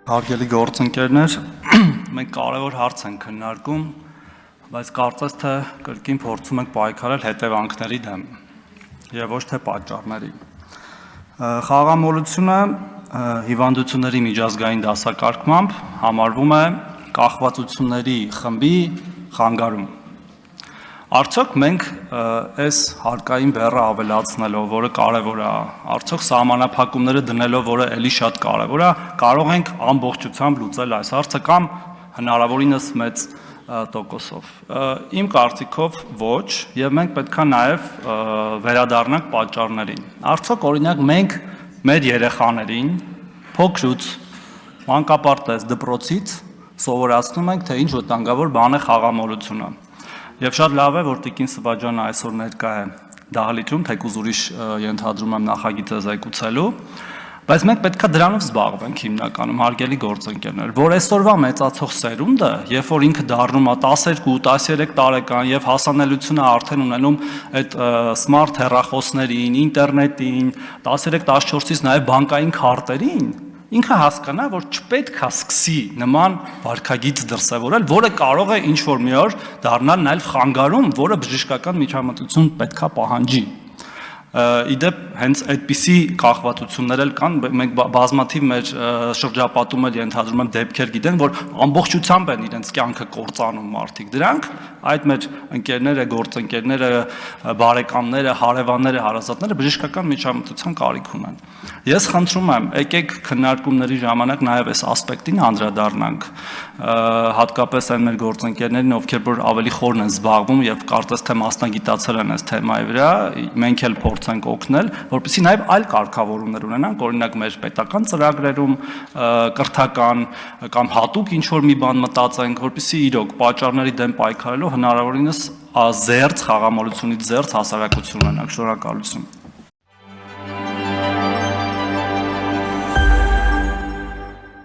Հարգելի գործընկերներ, մենք կարևոր հարց ենք քննարկում, բայց կարծես թե կրկին փորձում ենք պայքարել հետևանքների դեմ եւ ոչ թե պատճառների։ Խաղամոլությունը հիվանդությունների միջազգային դասակարգմամբ համարվում է կախվածությունների խմբի խանգարում։ Արդյոք մենք այս հարկային բեռը ավելացնելով, որը կարևոր է, արդյոք սահմանափակումները դնելով, որը ելի շատ կարևոր է, կարող ենք ամբողջությամբ լուծել այս հարցը կամ հնարավորինս մեծ տոկոսով։ Իմ կարծիքով ոչ, եւ մենք պետք է նաեւ վերադառնանք պատճառներին։ Արդյոք օրինակ մենք մեր երեխաներին փոքրուց մանկապարտեզ դպրոցից սովորացնում ենք, թե ինչ վտանգավոր բան է խաղամոլությունը։ Եվ շատ լավ է, որ Տիկին Սվաջյանը այսօր ներկա է դահլիճում, թեկուզ ուրիշ ենթադրում եմ նախագիծը զեկուցելու, բայց մենք պետք է դրանով զբաղվենք հիմնականում, հարգելի գործընկերներ, որ այսօրվա մեծացող սերունդը, երբ որ ինքը դառնում է 12-13 տարեկան եւ հասանելիությունը արդեն ունենում այդ սմարթ հեռախոսներին, ինտերնետին, 13-14-ից նաեւ բանկային քարտերին, ինքը հասկանա, որ չպետք է սկսի նման վարքագիծ դրսևորել, որը կարող է ինչ-որ մի օր դառնալ նաև խանգարում, որը բժշկական միջամտություն պետք է պահանջի։ Իդեպ հենց այդպիսի կախվածություններ էլ կան, մենք բազմաթիվ մեր շրջապատում էլ ենթադրում եմ դեպքեր գիտեն, որ ամբողջությամբ են իրենց կյանքը կործանում մարդիկ դրանք, այդ մեր ընկերները, գործընկերները, բարեկամները, հարևանները, հարազատները բժշկական միջամտության կարիք ունեն։ Ես խնդրում եմ, եկեք քննարկումների ժամանակ նաև այս ասպեկտին անդրադառնանք, հատկապես այն մեր գործընկերներին, ովքեր որ ավելի խորն են զբաղվում եւ կարծես թե մասնագիտացել են այս թեմայի վրա, մենք էլ փորձենք օգնել, որպեսզի նաև այլ կարգավորումներ ունենանք, օրինակ մեր պետական ծրագրերում կրթական կամ հատուկ ինչ-որ մի բան մտածենք, որպեսզի իրոք պատճառների դեմ պայքարելով հնարավորինս զերծ խաղամոլությունից զերծ հասարակություն ունենանք։ Շնորհակալություն։